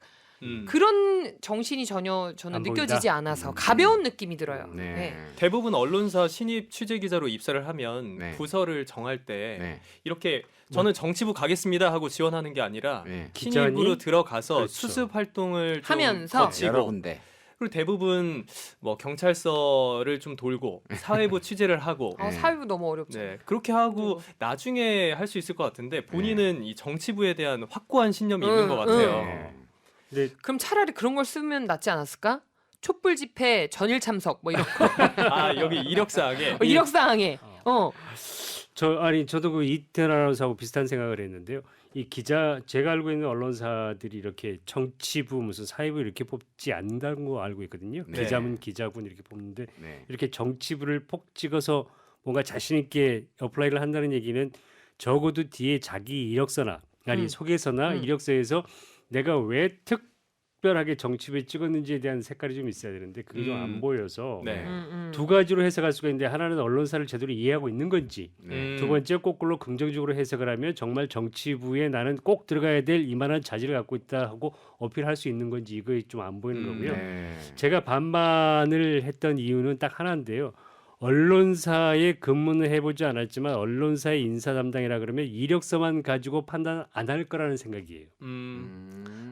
그런 정신이 전혀 저는 안 느껴지지 보인다? 않아서 가벼운 느낌이 들어요. 네. 네. 대부분 언론사 신입 취재 기자로 입사를 하면 네. 부서를 정할 때 네. 이렇게 저는 정치부 가겠습니다 하고 지원하는 게 아니라 네. 신입으로 기자니? 들어가서 그렇죠. 수습 활동을 좀 하면서 거치고 여러 군데. 그리고 대부분 뭐 경찰서를 좀 돌고 사회부 취재를 하고 네. 사회부 너무 어렵죠. 네 그렇게 하고 나중에 할 수 있을 것 같은데 본인은 이 정치부에 대한 확고한 신념이 있는 것 같아요. 네. 근데 그럼 차라리 그런 걸 쓰면 낫지 않았을까? 촛불 집회 전일 참석 뭐 이런 거 아 여기 이력사항에 이력 사항에 저도 그 이태원 아나운서하고 비슷한 생각을 했는데요. 이 기자 제가 알고 있는 언론사들이 이렇게 정치부 무슨 사회부 이렇게 뽑지 않는다는 거 알고 있거든요. 네. 기자분 기자군 이렇게 뽑는데 네. 이렇게 정치부를 폭 찍어서 뭔가 자신 있게 어플라이를 한다는 얘기는 적어도 뒤에 자기 이력서나 아니 소개서나 이력서에서 내가 왜 특별하게 정치부에 찍었는지에 대한 색깔이 좀 있어야 되는데 그게 좀 안 보여서 네. 두 가지로 해석할 수가 있는데 하나는 언론사를 제대로 이해하고 있는 건지 두 번째 거꾸로 긍정적으로 해석을 하면 정말 정치부에 나는 꼭 들어가야 될 이만한 자질을 갖고 있다 하고 어필할 수 있는 건지 이거 좀 안 보이는 거고요. 네. 제가 반반을 했던 이유는 딱 하나인데요. 언론사에 근무는 해보지 않았지만 언론사의 인사 담당이라 그러면 이력서만 가지고 판단 안 할 거라는 생각이에요.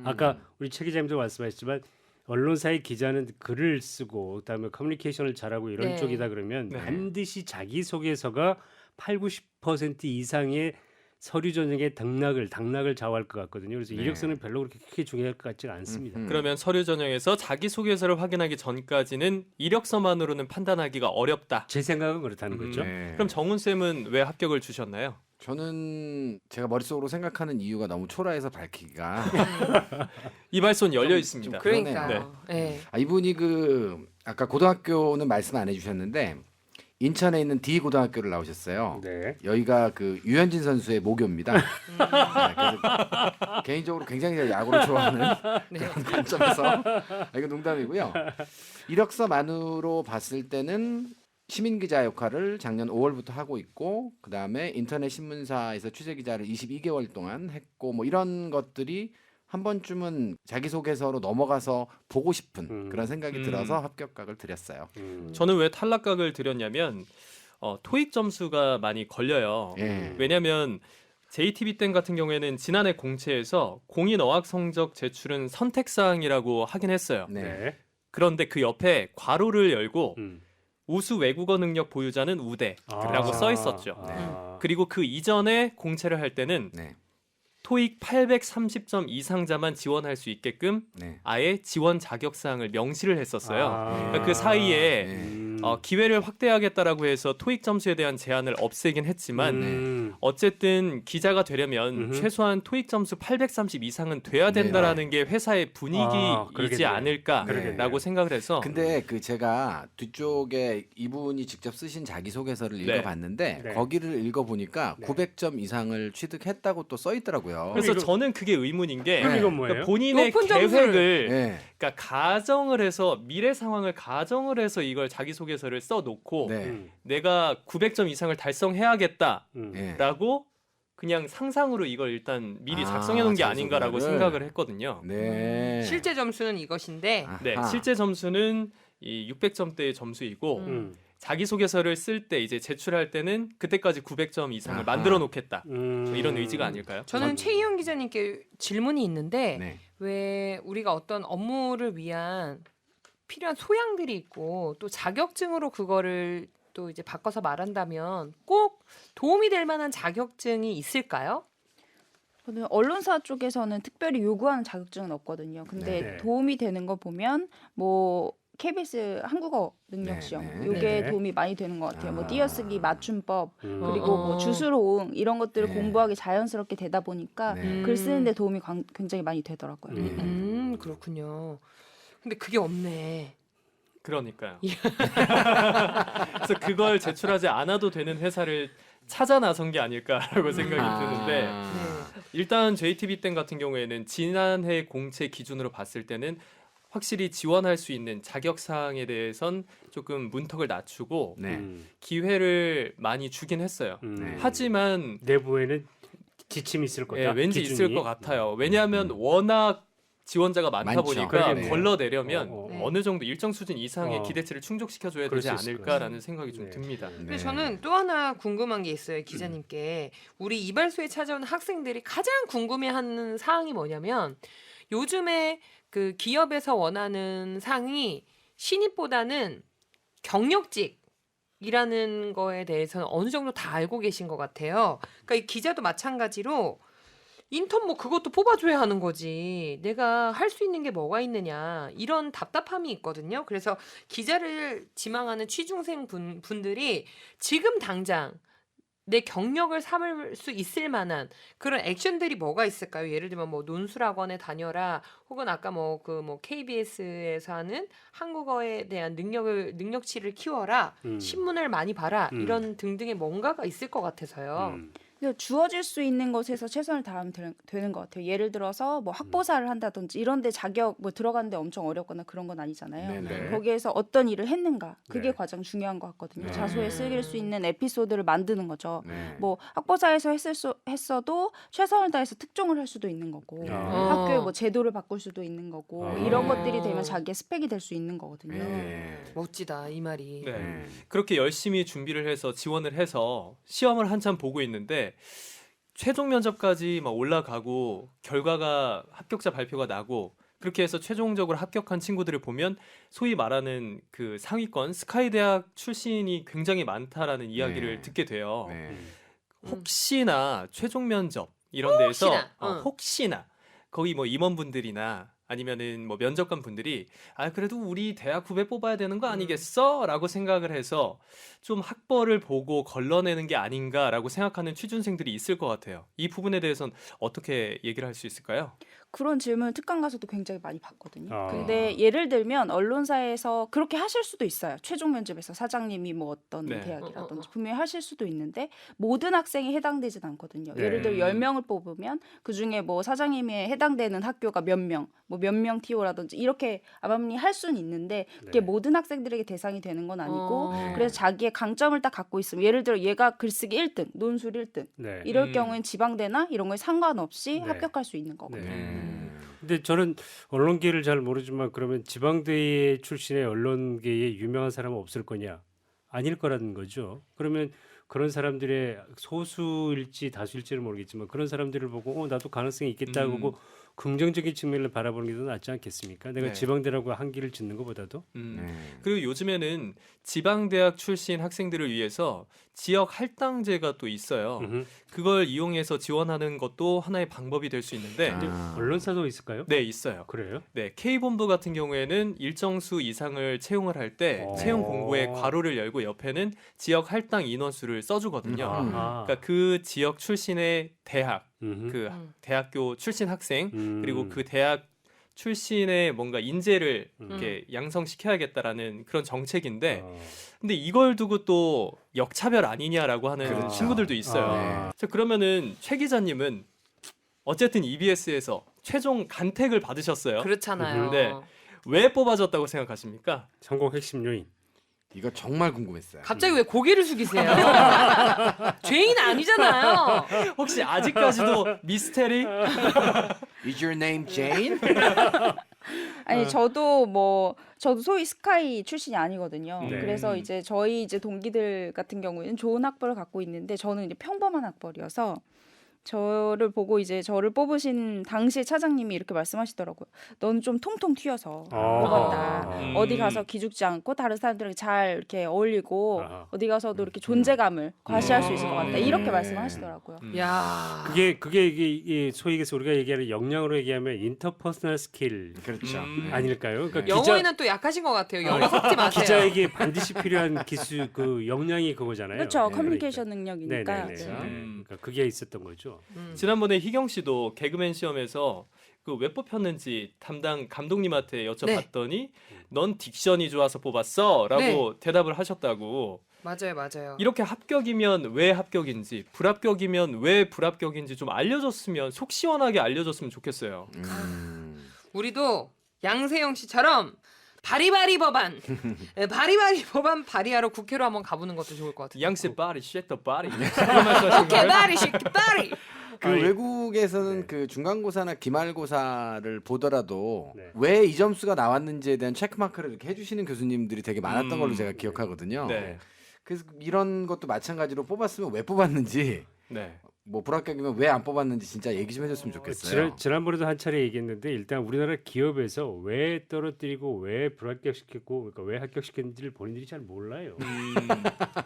아까 우리 최 기자님도 말씀하셨지만 언론사의 기자는 글을 쓰고 그다음에 커뮤니케이션을 잘하고 이런 네. 쪽이다 그러면 네. 반드시 자기소개서가 80~90% 이상의 서류 전형의 당락을 좌우할 것 같거든요. 그래서 네. 이력서는 별로 그렇게 크게 중요할 것 같지는 않습니다. 그러면 서류 전형에서 자기소개서를 확인하기 전까지는 이력서만으로는 판단하기가 어렵다. 제 생각은 그렇다는 거죠. 네. 그럼 정훈 쌤은 왜 합격을 주셨나요? 저는 제가 머릿속으로 생각하는 이유가 너무 초라해서 밝히기가 이발소는 열려 좀 있습니다. 그러니까요. 네. 이분이 그 아까 고등학교는 말씀 안 해주셨는데 인천에 있는 D 고등학교를 나오셨어요. 네. 여기가 그 유현진 선수의 모교입니다. 네, 그래서 개인적으로 굉장히 야구를 좋아하는 네. 그런 관점에서 이거 농담이고요. 이력서만으로 봤을 때는 시민 기자 역할을 작년 5월부터 하고 있고 그 다음에 인터넷 신문사에서 취재 기자를 22개월 동안 했고 뭐 이런 것들이 한 번쯤은 자기소개서로 넘어가서 보고 싶은 그런 생각이 들어서 합격각을 드렸어요. 저는 왜 탈락각을 드렸냐면 토익 점수가 많이 걸려요. 예. 왜냐하면 JTB 땡 같은 경우에는 지난해 공채에서 공인 어학 성적 제출은 선택사항이라고 하긴 했어요. 네. 네. 그런데 그 옆에 괄호를 열고 음. 우수 외국어 능력 보유자는 우대라고 써 있었죠. 그리고 그 이전에 공채를 할 때는 네. 토익 830점 이상자만 지원할 수 있게끔 네. 아예 지원 자격 사항을 명시를 했었어요. 아. 그 사이에 네. 기회를 확대하겠다라고 해서 토익 점수에 대한 제한을 없애긴 했지만 어쨌든 기자가 되려면 최소한 토익 점수 830 이상은 돼야 된다라는 게 회사의 분위기이지 그러겠네요. 않을까라고 그러겠네요. 생각을 해서 근데 그 제가 뒤쪽에 이분이 직접 쓰신 자기소개서를 네. 읽어봤는데 네. 거기를 읽어보니까 네. 900점 이상을 취득했다고 또 써 있더라고요. 그래서 이거- 저는 그게 의문인 게 그럼 네. 이건 뭐예요? 그러니까 본인의 높은 점수를- 계획을 네. 그러니까 가정을 해서 미래 상황을 가정을 해서 이걸 자기소개서를 써놓고 네. 내가 900점 이상을 달성해야겠다라고 네. 그냥 상상으로 이걸 일단 미리 아, 작성해 놓은 게 아닌가라고 자기소개를. 생각을 했거든요. 네. 실제 점수는 이것인데 네, 아하. 실제 점수는 이 600점대의 점수이고 자기소개서를 쓸 때 이제 제출할 때는 그때까지 900점 이상을 아하. 만들어 놓겠다. 뭐 이런 의지가 아닐까요? 저는 최희영 기자님께 질문이 있는데 네. 왜 우리가 어떤 업무를 위한 필요한 소양들이 있고 또 자격증으로 그거를 또 이제 바꿔서 말한다면 꼭 도움이 될 만한 자격증이 있을까요? 저는 언론사 쪽에서는 특별히 요구하는 자격증은 없거든요. 근데 네. 도움이 되는 거 보면 뭐 KBS 한국어 능력 시험 네, 네. 요게 네. 도움이 많이 되는 것 같아요. 뭐 아. 띄어쓰기 맞춤법 그리고 어. 뭐 주수로응 이런 것들을 네. 공부하기 자연스럽게 되다 보니까 네. 글 쓰는데 도움이 굉장히 많이 되더라고요. 그렇군요. 근데 그게 없네. 그러니까요. 그래서 그걸 제출하지 않아도 되는 회사를 찾아 나선 게 아닐까라고 생각이 드는데 네. 일단 JTB 땡 같은 경우에는 지난해 공채 기준으로 봤을 때는 확실히 지원할 수 있는 자격 사항에 대해선 조금 문턱을 낮추고 네. 기회를 많이 주긴 했어요. 네. 하지만 내부에는 지침이 있을 거다. 예, 왠지 기준이. 있을 것 같아요. 왜냐하면 워낙 지원자가 많다 많죠. 보니까 그러겠네요. 걸러내려면 네. 어느 정도 일정 수준 이상의 기대치를 충족시켜줘야 그럴 되지 수 있을 않을까라는 생각이 좀 네. 듭니다. 근데 저는 또 하나 궁금한 게 있어요, 기자님께. 우리 이발소에 찾아오는 학생들이 가장 궁금해하는 사항이 뭐냐면 요즘에 그 기업에서 원하는 상이 신입보다는 경력직이라는 거에 대해서는 어느 정도 다 알고 계신 것 같아요. 그러니까 이 기자도 마찬가지로 인턴 뭐 그것도 뽑아줘야 하는 거지. 내가 할 수 있는 게 뭐가 있느냐. 이런 답답함이 있거든요. 그래서 기자를 지망하는 취중생 분들이 지금 당장 내 경력을 삼을 수 있을 만한 그런 액션들이 뭐가 있을까요? 예를 들면 뭐 논술학원에 다녀라, 혹은 아까 뭐 KBS에서 하는 한국어에 대한 능력치를 키워라, 신문을 많이 봐라, 이런 등등의 뭔가가 있을 것 같아서요. 그러니까 주어질 수 있는 것에서 최선을 다하면 되는 것 같아요. 예를 들어서 뭐 학보사를 한다든지 이런데 자격 뭐 들어가는데 엄청 어렵거나 그런 건 아니잖아요. 네네. 거기에서 어떤 일을 했는가 그게 네. 가장 중요한 것 같거든요. 네. 자소에 쓰일 수 있는 에피소드를 만드는 거죠. 네. 뭐 학보사에서 했어도 최선을 다해서 특종을 할 수도 있는 거고 학교의 뭐 제도를 바꿀 수도 있는 거고 이런 것들이 되면 자기의 스펙이 될 수 있는 거거든요. 네. 멋지다 이 말이. 네. 그렇게 열심히 준비를 해서 지원을 해서 시험을 한참 보고 있는데 최종 면접까지 막 올라가고 결과가 합격자 발표가 나고 그렇게 해서 최종적으로 합격한 친구들을 보면 소위 말하는 그 상위권 스카이 대학 출신이 굉장히 많다라는 이야기를 네. 듣게 돼요. 네. 혹시나 최종 면접 이런 데에서 혹시나, 응. 혹시나 거기 뭐 임원분들이나 아니면은 뭐 면접관 분들이 그래도 우리 대학 후배 뽑아야 되는 거 아니겠어?라고 생각을 해서 좀 학벌을 보고 걸러내는 게 아닌가라고 생각하는 취준생들이 있을 것 같아요. 이 부분에 대해서는 어떻게 얘기를 할 수 있을까요? 그런 질문을 특강 가서도 굉장히 많이 받거든요. 아. 근데 예를 들면 언론사에서 그렇게 하실 수도 있어요. 최종 면접에서 사장님이 뭐 어떤 네. 대학이라든지 분명히 하실 수도 있는데 모든 학생이 해당되진 않거든요. 네. 예를 들어 10명을 뽑으면 그중에 뭐 사장님이 해당되는 학교가 몇 명, 뭐 몇 명 TO라든지 이렇게 아마미 할 수는 있는데 그게 네. 모든 학생들에게 대상이 되는 건 아니고 네. 그래서 자기의 강점을 딱 갖고 있으면 예를 들어 얘가 글쓰기 1등, 논술 1등 네. 이럴 경우엔 지방대나 이런 거에 상관없이 네. 합격할 수 있는 거거든요. 네. 근데 저는 언론계를 잘 모르지만 그러면 지방대 출신의 언론계에 유명한 사람은 없을 거냐? 아닐 거라는 거죠. 그러면 그런 사람들의 소수일지 다수일지는 모르겠지만 그런 사람들을 보고 나도 가능성이 있겠다 하고 긍정적인 측면을 바라보는 게 더 낫지 않겠습니까? 내가 네. 지방대라고 한기를 짓는 것보다도. 그리고 요즘에는 지방대학 출신 학생들을 위해서 지역 할당제가 또 있어요. 음흠. 그걸 이용해서 지원하는 것도 하나의 방법이 될 수 있는데 언론사도 있을까요? 네, 있어요. 그래요? 네, K본부 같은 경우에는 일정 수 이상을 채용을 할 때 채용 공고에 괄호를 열고 옆에는 지역 할당 인원수를 써주거든요. 아하. 그러니까 그 지역 출신의 대학, 음흠. 그 대학교 출신 학생 음. 그리고 그 대학 출신의 뭔가 인재를 음. 이렇게 양성시켜야겠다라는 그런 정책인데 어. 근데 이걸 두고 또 역차별 아니냐라고 하는 그렇죠. 친구들도 있어요. 아. 자, 그러면은 최 기자님은 어쨌든 EBS에서 최종 간택을 받으셨어요. 그렇잖아요. 네. 왜 뽑아줬다고 생각하십니까? 성공 핵심 요인. 이거 정말 궁금했어요. 갑자기 왜 고개를 숙이세요? 죄인 아니잖아요. 혹시 아직까지도 미스테리? Is your name Jane? 아니 저도 소위 스카이 출신이 아니거든요. 네. 그래서 이제 저희 이제 동기들 같은 경우에는 좋은 학벌을 갖고 있는데 저는 이제 평범한 학벌이어서 저를 보고 이제 저를 뽑으신 당시에 차장님이 이렇게 말씀하시더라고요. 넌 좀 통통 튀어서 뽑았다. 어디 가서 기죽지 않고 다른 사람들이랑 잘 이렇게 어울리고 아하. 어디 가서도 이렇게 존재감을 과시할 수 있을 것 같다. 이렇게 말씀하시더라고요. 야. 그게 이게 소위 얘기해서 우리가 얘기하는 역량으로 얘기하면 인터퍼스널 스킬 그렇죠. 아닐까요? 그러니까 영어에는 또 약하신 것 같아요. 영어 섞지 마세요. 기자에게 반드시 필요한 기술 그 역량이 그거잖아요. 그렇죠. 네, 커뮤니케이션 능력이니까. 네네네. 네. 그러니까 그게 있었던 거죠. 지난번에 희경 씨도 개그맨 시험에서 그 왜 뽑혔는지 담당 감독님한테 여쭤봤더니 넌 딕션이 좋아서 뽑았어라고 네. 대답을 하셨다고. 맞아요. 이렇게 합격이면 왜 합격인지, 불합격이면 왜 불합격인지 좀 알려줬으면 속 시원하게 알려줬으면 좋겠어요. 우리도 양세형 씨처럼 바리바리 법안, 바리바리 법안 발의하러 국회로 한번 가보는 것도 좋을 것 같아요. 양세 바리, 쉣더 바리. 그런 말씀하시는 오케이 거예요? 바리 시키 바리. 그 외국에서는 그 중간고사나 기말고사를 보더라도 네. 왜 이 점수가 나왔는지에 대한 체크마크를 이렇게 해주시는 교수님들이 되게 많았던 걸로 제가 네. 기억하거든요. 네. 그래서 이런 것도 마찬가지로 뽑았으면 왜 뽑았는지 네. 뭐 불합격이면 왜 안 뽑았는지 진짜 얘기 좀 해줬으면 좋겠어요. 지난번에도 한 차례 얘기했는데 일단 우리나라 기업에서 왜 떨어뜨리고 왜 불합격시켰고 그러니까 왜 합격시켰는지를 본인들이 잘 몰라요.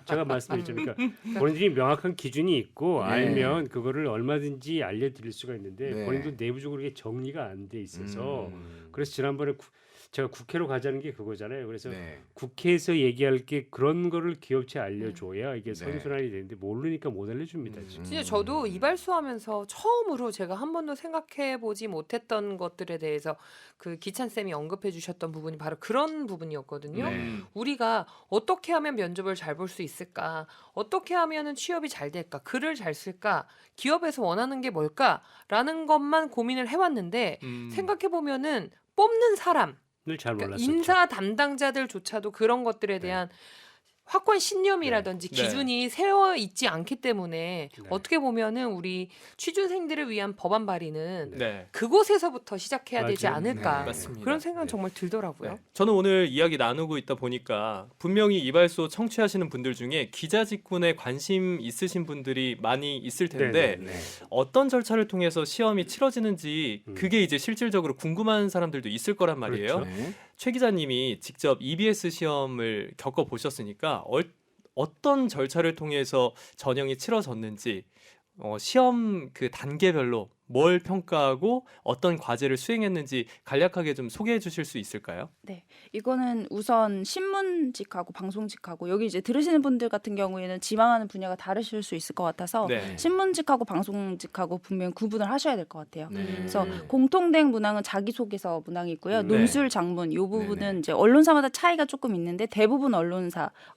제가 말씀드렸죠. 그러니까 본인들이 명확한 기준이 있고 네. 알면 그거를 얼마든지 알려드릴 수가 있는데 네. 본인도 내부적으로 이게 정리가 안 돼 있어서 그래서 지난번에 제가 국회로 가자는 게 그거잖아요. 그래서 네. 국회에서 얘기할 게 그런 거를 기업체에 알려줘야 이게 네. 선순환이 되는데 모르니까 못 알려줍니다. 지금. 진짜 저도 이발소하면서 처음으로 제가 한 번도 생각해보지 못했던 것들에 대해서 그 기찬 쌤이 언급해 주셨던 부분이 바로 그런 부분이었거든요. 네. 우리가 어떻게 하면 면접을 잘 볼 수 있을까? 어떻게 하면은 취업이 잘 될까? 글을 잘 쓸까? 기업에서 원하는 게 뭘까?라는 것만 고민을 해왔는데 생각해 보면은 뽑는 사람, 늘 잘 그러니까 몰랐었죠. 인사 담당자들조차도 그런 것들에 대한 확고한 신념이라든지 네. 기준이 세워 있지 않기 때문에 네. 어떻게 보면은 우리 취준생들을 위한 법안 발의는 네. 그곳에서부터 시작해야 되지 맞아요. 않을까 네. 맞습니다. 그런 생각은 네. 정말 들더라고요. 네. 저는 오늘 이야기 나누고 있다 보니까 분명히 이발소 청취하시는 분들 중에 기자 직군에 관심 있으신 분들이 많이 있을 텐데 네. 어떤 절차를 통해서 시험이 치러지는지 음. 그게 이제 실질적으로 궁금한 사람들도 있을 거란 말이에요. 그렇죠. 네. 최 기자님이 직접 EBS 시험을 겪어 보셨으니까 어떤 절차를 통해서 전형이 치러졌는지 시험 그 단계별로 뭘 평가하고 어떤 과제를 수행했는지 간략하게 좀 소개해 주실 수 있을까요? 네, 이거는 우선 신문직하고 방송직하고 여기 이제 들으시는 분들 같은 경우에는 지망하는 분야가 다르실 수 있을 것 같아서 네. 신문직하고 방송직하고 분명 구분을 하셔야 될 것 같아요. 네. 그래서 공통된 문항은 자기소개서 문항이 있고요. 네. 논술 장문 이 부분은 네네. 이제 언론사마다 차이가 조금 있는데 대부분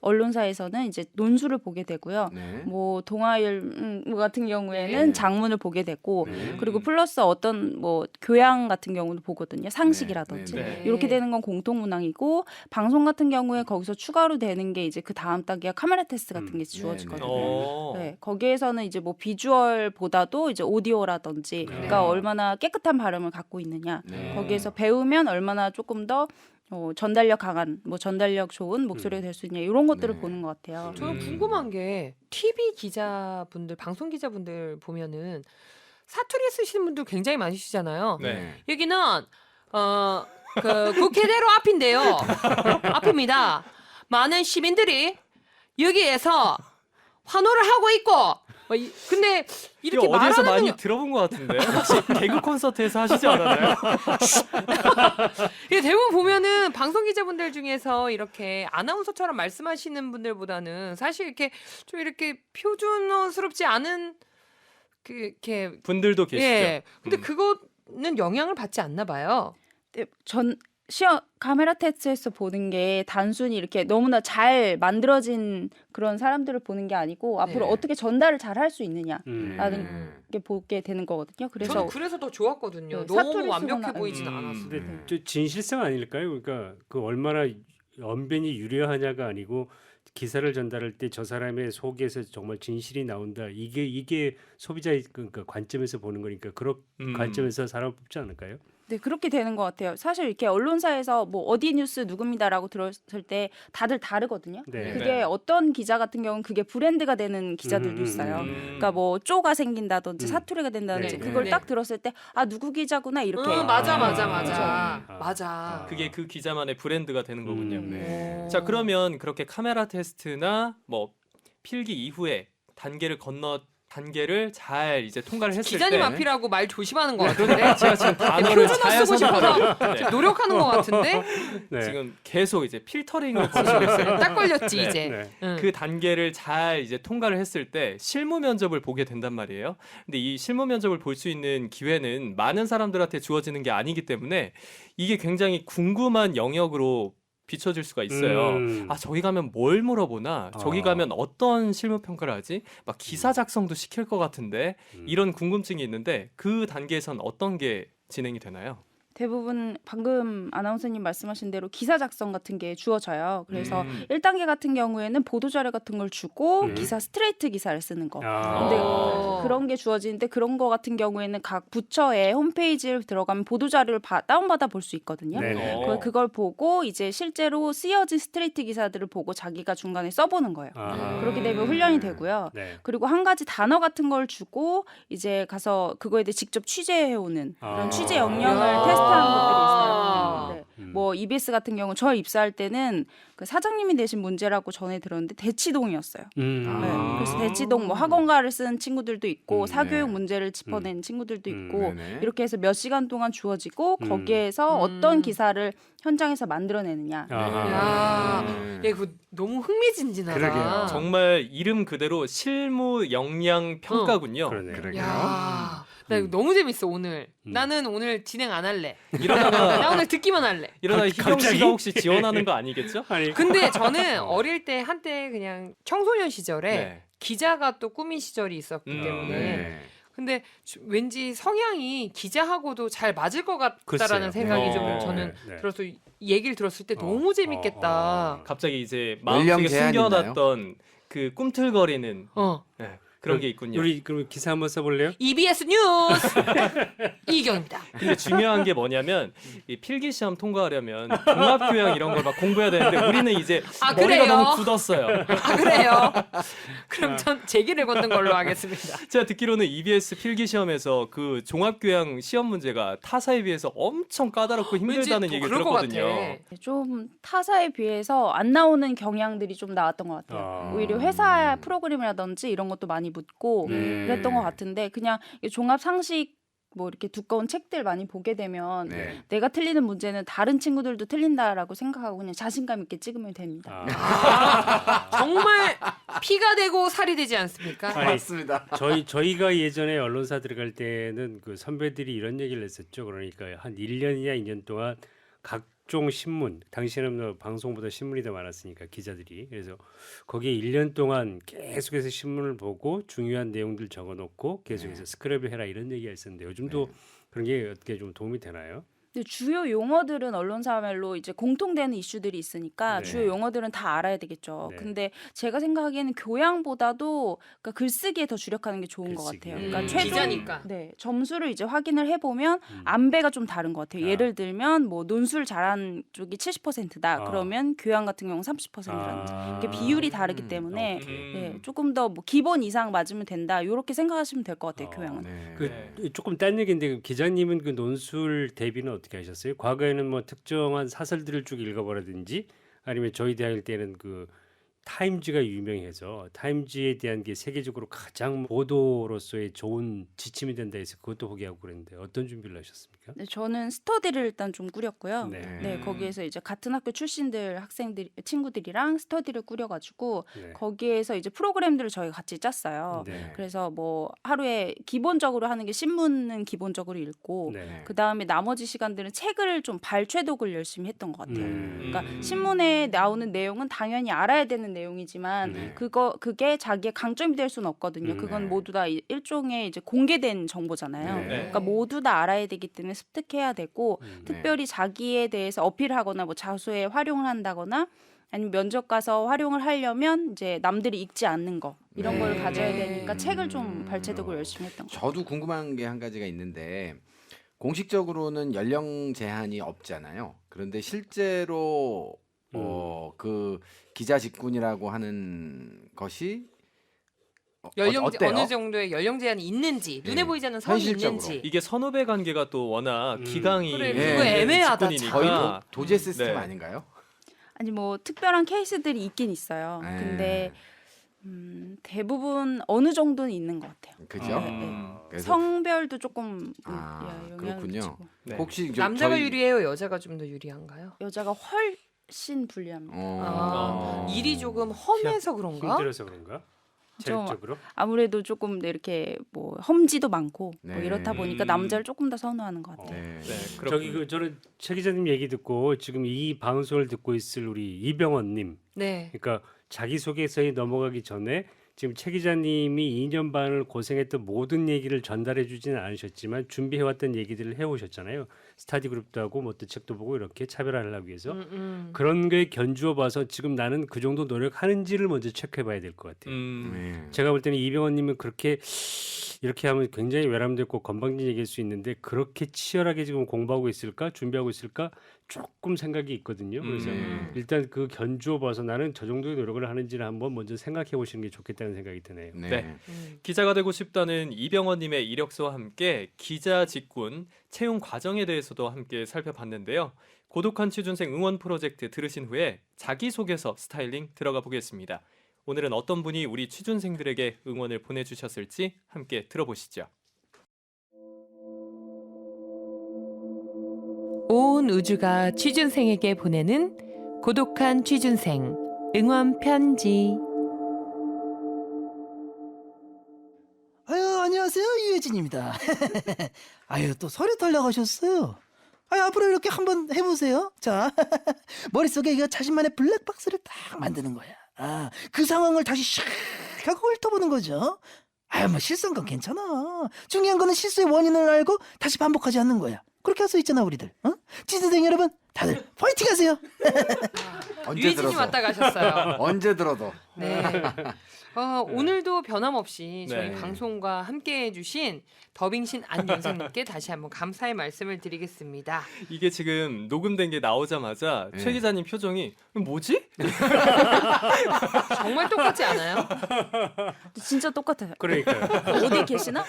언론사에서는 이제 논술을 보게 되고요. 네. 뭐 동아일 같은 경우에는 네. 장문을 보게 되고 네. 그리고 플러스 어떤 뭐 교양 같은 경우도 보거든요. 상식이라든지 네. 네. 이렇게 되는 건 공통 문항이고 방송 같은 경우에 거기서 추가로 되는 게 이제 그 다음 단계가 카메라 테스트 같은 게 주어지거든요. 네, 거기에서는 이제 뭐 비주얼보다도 이제 오디오라든지 그러니까 얼마나 깨끗한 발음을 갖고 있느냐 네. 거기에서 배우면 얼마나 조금 더 전달력 강한 뭐 전달력 좋은 목소리가 될 수 있냐 이런 것들을 네. 보는 것 같아요. 저는 궁금한 게 TV 기자분들, 방송 기자분들 보면은 사투리 쓰시는 분들 굉장히 많으시잖아요. 네. 여기는 그 국회대로 앞인데요. 앞입니다. 많은 시민들이 여기에서 환호를 하고 있고. 근데 이렇게 이거 어디서 말하는 많이 들어본 것 같은데 혹시 개그 콘서트에서 하시지 않았나요? 이게 대부분 보면은 방송 기자분들 중에서 이렇게 아나운서처럼 말씀하시는 분들보다는 사실 이렇게 좀 이렇게 표준어스럽지 않은 이렇게 분들도 계시죠. 예. 근데 음. 그거는 영향을 받지 않나 봐요. 시험 카메라 테스트에서 보는 게 단순히 이렇게 너무나 잘 만들어진 그런 사람들을 보는 게 아니고 앞으로 네. 어떻게 전달을 잘 할 수 있느냐 라는 네. 게 보게 되는 거거든요. 그래서 저는 그래서 더 좋았거든요. 네, 너무 사투리 완벽해 쓰거나- 보이진 음. 않았어. 근데 네. 저 진실성 아닐까요? 그러니까 그 얼마나 언변이 유려하냐가 아니고 기사를 전달할 때 저 사람의 속에서 정말 진실이 나온다. 이게 소비자의 그러니까 관점에서 보는 거니까 그런 관점에서 사람 뽑지 않을까요? 네, 그렇게 되는 것 같아요. 사실 이렇게 언론사에서 뭐 어디 뉴스 누굽니다라고 들었을 때 다들 다르거든요. 네. 그게 네. 어떤 기자 같은 경우는 그게 브랜드가 되는 기자들도 있어요. 그러니까 뭐 쪼가 생긴다든지 사투리가 된다든지 네. 그걸 네. 딱 들었을 때 아 누구 기자구나 이렇게. 맞아. 아. 맞아. 그게 그 기자만의 브랜드가 되는 거군요. 네. 자, 그러면 그렇게 카메라 테스트나 뭐 필기 이후에 단계를 잘 이제 통과를 했을 기자님 때 앞이라고 말 조심하는 것 그러니까 같은데. 제가 지금 단어를 표준어 잘 쓰고 싶어서 선택하려고 네. 노력하는 것 같은데 네. 지금 계속 이제 필터링을 거치고 있어요. 딱 걸렸지 네. 이제. 네. 응. 그 단계를 잘 이제 통과를 했을 때 실무 면접을 보게 된단 말이에요. 근데 이 실무 면접을 볼 수 있는 기회는 많은 사람들한테 주어지는 게 아니기 때문에 이게 굉장히 궁금한 영역으로 비춰질 수가 있어요. 아, 저기 가면 뭘 물어보나? 저기 가면 어떤 실무 평가를 하지? 막 기사 작성도 시킬 것 같은데 이런 궁금증이 있는데 그 단계에선 어떤 게 진행이 되나요? 대부분 방금 아나운서님 말씀하신 대로 기사 작성 같은 게 주어져요. 그래서 1단계 같은 경우에는 보도 자료 같은 걸 주고 기사 스트레이트 기사를 쓰는 거. 근데 그런 게 주어지는데 그런 거 같은 경우에는 각 부처의 홈페이지를 들어가면 보도 자료를 다운받아 볼 수 있거든요. 네. 그걸 보고 이제 실제로 쓰여진 스트레이트 기사들을 보고 자기가 중간에 써보는 거예요. 그렇게 되면 훈련이 되고요. 네. 그리고 한 가지 단어 같은 걸 주고 이제 가서 그거에 대해 직접 취재해오는 그런 취재 역량을 야. 테스트 비슷한 아. 것들이 있어요. 네. 뭐 EBS 같은 경우 저 입사할 때는 그 사장님이 내신 문제라고 전해 들었는데 대치동이었어요. 아. 네. 그래서 대치동 뭐 학원가를 쓴 친구들도 있고 사교육 네. 문제를 짚어낸 친구들도 있고 네네. 이렇게 해서 몇 시간 동안 주어지고 거기에서 어떤 기사를 현장에서 만들어내느냐. 야, 네. 야, 그거 너무 흥미진진하다. 그러게요. 정말 이름 그대로 실무 역량 평가군요. 그러네. 그러게요. 야, 나 이거 너무 재밌어 오늘. 음. 나는 오늘 진행 안 할래. 이러다가 나 오늘 듣기만 할래. 희경 갑자기? 씨가 혹시 지원하는 거 아니겠죠? 아니 근데 저는 어릴 때 한때 그냥 청소년 시절에 네. 기자가 또 꿈인 시절이 있었기 때문에 네. 근데 왠지 성향이 기자하고도 잘 맞을 것 같다라는 글쎄요. 생각이 좀 네. 저는 네. 들어서 이 얘기를 들었을 때 너무 재밌겠다. 갑자기 이제 연령 마음속에 제한 숨겨놨던 그 꿈틀거리는 네, 그런 게 있군요. 우리 그럼 기사 한번 써볼래요? EBS 뉴스 이경입니다. 근데 중요한 게 뭐냐면 이 필기 시험 통과하려면 종합교양 이런 걸 막 공부해야 되는데 우리는 이제 아, 머리가 그래요? 너무 굳었어요. 아 그래요? 그럼 전 제기를 걷는 걸로 하겠습니다. 제가 듣기로는 EBS 필기 시험에서 그 종합교양 시험 문제가 타사에 비해서 엄청 까다롭고 힘들다는 왠지 얘기를 그럴 것 들었거든요. 같아. 좀 타사에 비해서 안 나오는 경향들이 좀 나왔던 것 같아요. 아. 오히려 회사 프로그램이라든지 이런 것도 많이 묻고 그랬던 것 같은데 그냥 이 종합 상식 뭐 이렇게 두꺼운 책들 많이 보게 되면 네. 내가 틀리는 문제는 다른 친구들도 틀린다라고 생각하고 그냥 자신감 있게 찍으면 됩니다. 정말 피가 되고 살이 되지 않습니까? 아니, 맞습니다. 저희가 예전에 언론사 들어갈 때는 그 선배들이 이런 얘기를 했었죠. 그러니까 한 1년이나 2년 동안 각종 신문, 당시에는 뭐 방송보다 신문이 더 많았으니까 기자들이. 그래서 거기에 1년 동안 계속해서 신문을 보고 중요한 내용들 적어놓고 계속해서 스크랩을 해라 이런 얘기가 있었는데 요즘도 그런 게 어떻게 좀 도움이 되나요? 근데 주요 용어들은 언론사말로 이제 공통되는 이슈들이 있으니까 네. 주요 용어들은 다 알아야 되겠죠. 네. 근데 제가 생각하기에는 교양보다도 그러니까 글쓰기에 더 주력하는 게 좋은 것 글쓰기. 같아요. 그러니까 최종 기자니까. 네, 점수를 이제 확인을 해보면 안배가 좀 다른 것 같아요. 아. 예를 들면 뭐 논술 잘한 쪽이 70%다. 아. 그러면 교양 같은 경우 30%라든지 이게 비율이 다르기 때문에 오케이. 네, 조금 더 뭐 기본 이상 맞으면 된다. 이렇게 생각하시면 될 것 같아요. 교양은. 네. 그 조금 딴 얘기인데 그 기자님은 그 논술 대비는 어떻게 하셨어요? 과거에는 뭐 특정한 사설들을 쭉 읽어보라든지 아니면 저희 대학일 때는 그 타임즈가 유명해서 타임즈에 대한 게 세계적으로 가장 보도로서의 좋은 지침이 된다 해서 그것도 보게 하고 그랬는데 어떤 준비를 하셨습니까? 네, 저는 스터디를 일단 좀 꾸렸고요. 네. 네, 거기에서 이제 같은 학교 출신들 학생들 친구들이랑 스터디를 꾸려가지고 네. 거기에서 이제 프로그램들을 저희가 같이 짰어요. 네. 그래서 뭐 하루에 기본적으로 하는 게 신문은 기본적으로 읽고 네. 그 다음에 나머지 시간들은 책을 좀 발췌독을 열심히 했던 것 같아요. 음. 그러니까 신문에 나오는 내용은 당연히 알아야 되는 내용이지만 네. 그게 자기의 강점이 될 수는 없거든요. 그건 네. 모두 다 일종의 이제 공개된 정보잖아요. 네. 그러니까 모두 다 알아야 되기 때문에 습득해야 되고 네. 특별히 자기에 대해서 어필하거나 뭐 자수에 활용을 한다거나 아니면 면접 가서 활용을 하려면 이제 남들이 읽지 않는 거 이런 네. 걸 가져야 되니까 책을 좀 발췌독을 열심히 했던 거. 저도 궁금한 게 한 가지가 있는데 공식적으로는 연령 제한이 없잖아요. 그런데 실제로 그 기자 직군이라고 하는 것이 어때요? 어느 정도의 연령 제한이 있는지 눈에 네. 보이지 않는 선이 현실적으로. 있는지 이게 선후배 관계가 또 워낙 기강이 그래, 그거 애매하다, 직군이니까. 거의 도제 시스템 네. 아닌가요? 아니 뭐 특별한 케이스들이 있긴 있어요. 네. 근데 대부분 어느 정도는 있는 것 같아요. 그죠? 그래서 성별도 조금 영향을 그렇군요. 미치고. 네. 혹시 남자가 유리해요, 여자가 좀 더 유리한가요? 여자가 훨씬 불리합니다. 일이 조금 험해서 그런가? 힘들어서 그런가? 좀 체력적으로? 아무래도 조금 이렇게 뭐 험지도 많고 뭐 네. 이렇다 보니까 남자를 조금 더 선호하는 것 같아요. 네. 네, 저기 그 저는 최 기자님 얘기 듣고 지금 이 방송을 듣고 있을 우리 이병헌님, 네. 그러니까 자기 소개서에 넘어가기 전에 지금 최 기자님이 2년 반을 고생했던 모든 얘기를 전달해주지는 않으셨지만 준비해왔던 얘기들을 해오셨잖아요. 스타디 그룹도 하고 뭐 또 책도 보고 이렇게 차별화를 하기 위해서 그런 게 견주어 봐서 지금 나는 그 정도 노력하는지를 먼저 체크해봐야 될 것 같아요. 네. 제가 볼 때는 이병헌님은 그렇게 이렇게 하면 굉장히 외람됐고 건방진 얘기일 수 있는데 그렇게 치열하게 지금 공부하고 있을까 준비하고 있을까 조금 생각이 있거든요. 그래서 일단 그 견주어 봐서 나는 저 정도의 노력을 하는지를 한번 먼저 생각해 보시는 게 좋겠다는 생각이 드네요. 네. 네. 기자가 되고 싶다는 이병헌님의 이력서와 함께 기자 직군 채용 과정에 대해서 2부에서도 함께 살펴봤는데요. 고독한 취준생 응원 프로젝트 들으신 후에 자기소개서 스타일링 들어가 보겠습니다. 오늘은 어떤 분이 우리 취준생들에게 응원을 보내주셨을지 함께 들어보시죠. 온 우주가 취준생에게 보내는 고독한 취준생 응원 편지. 아유, 안녕하세요. 유혜진입니다. 아유, 또 소리 털려가셨어요. 아유, 앞으로 이렇게 한번 해보세요. 자, 머릿속에 이거 자신만의 블랙박스를 딱 만드는 거야. 아, 그 상황을 다시 샥 하고 훑어보는 거죠. 아유, 뭐 실수한 건 괜찮아. 중요한 거는 실수의 원인을 알고 다시 반복하지 않는 거야. 그렇게 할 수 있잖아, 우리들. 어? 취준생 여러분, 다들 파이팅 하세요. 언제 유혜진이 들어도 왔다 가셨어요. 언제 들어도 네. 오늘도 변함없이 저희 네. 방송과 함께해 주신 더빙신 안윤상님께 다시 한번 감사의 말씀을 드리겠습니다. 이게 지금 녹음된 게 나오자마자 네. 최 기자님 표정이 뭐지? 정말 똑같지 않아요? 진짜 똑같아요. 그러니까요. 어디 계시나?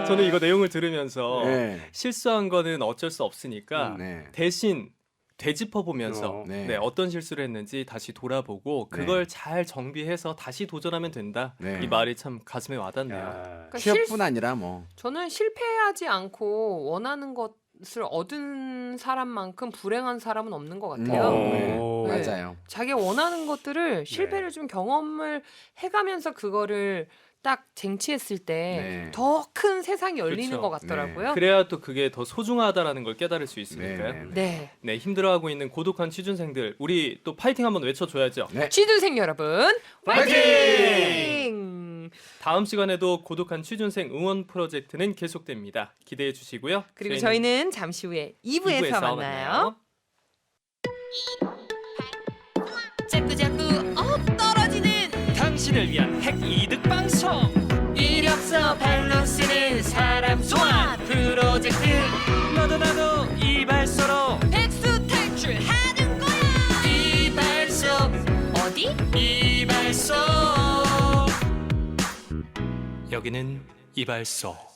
저는 이거 내용을 들으면서 네. 실수한 거는 어쩔 수 없으니까 네. 대신 되짚어 보면서 네. 어떤 실수를 했는지 다시 돌아보고 그걸 잘 정비해서 다시 도전하면 된다. 네. 이 말이 참 가슴에 와닿네요. 야, 그러니까 취업뿐 아니라 뭐 저는 실패하지 않고 원하는 것을 얻은 사람만큼 불행한 사람은 없는 것 같아요. 네. 오. 네. 맞아요. 자기가 원하는 것들을 실패를 좀 경험을 해가면서 그거를 딱 쟁취했을 때 네. 더 큰 세상이 열리는 그렇죠. 것 같더라고요. 그래야 또 그게 더 소중하다라는 걸 깨달을 수 있으니까요. 네. 네. 네, 힘들어하고 있는 고독한 취준생들, 우리 또 파이팅 한번 외쳐줘야죠. 네. 취준생 여러분, 파이팅! 다음 시간에도 고독한 취준생 응원 프로젝트는 계속됩니다. 기대해 주시고요. 그리고 저희는 잠시 후에 2부에서 만나요. 자꾸자꾸 떨어지는 당신을 위한 핵 이득 방송. 이력서 발로 쓰는 사람 소환 프로젝트 나도 이발소로 백수 탈출하는 거야. 이발소 어디? 이발소. 여기는 이발소.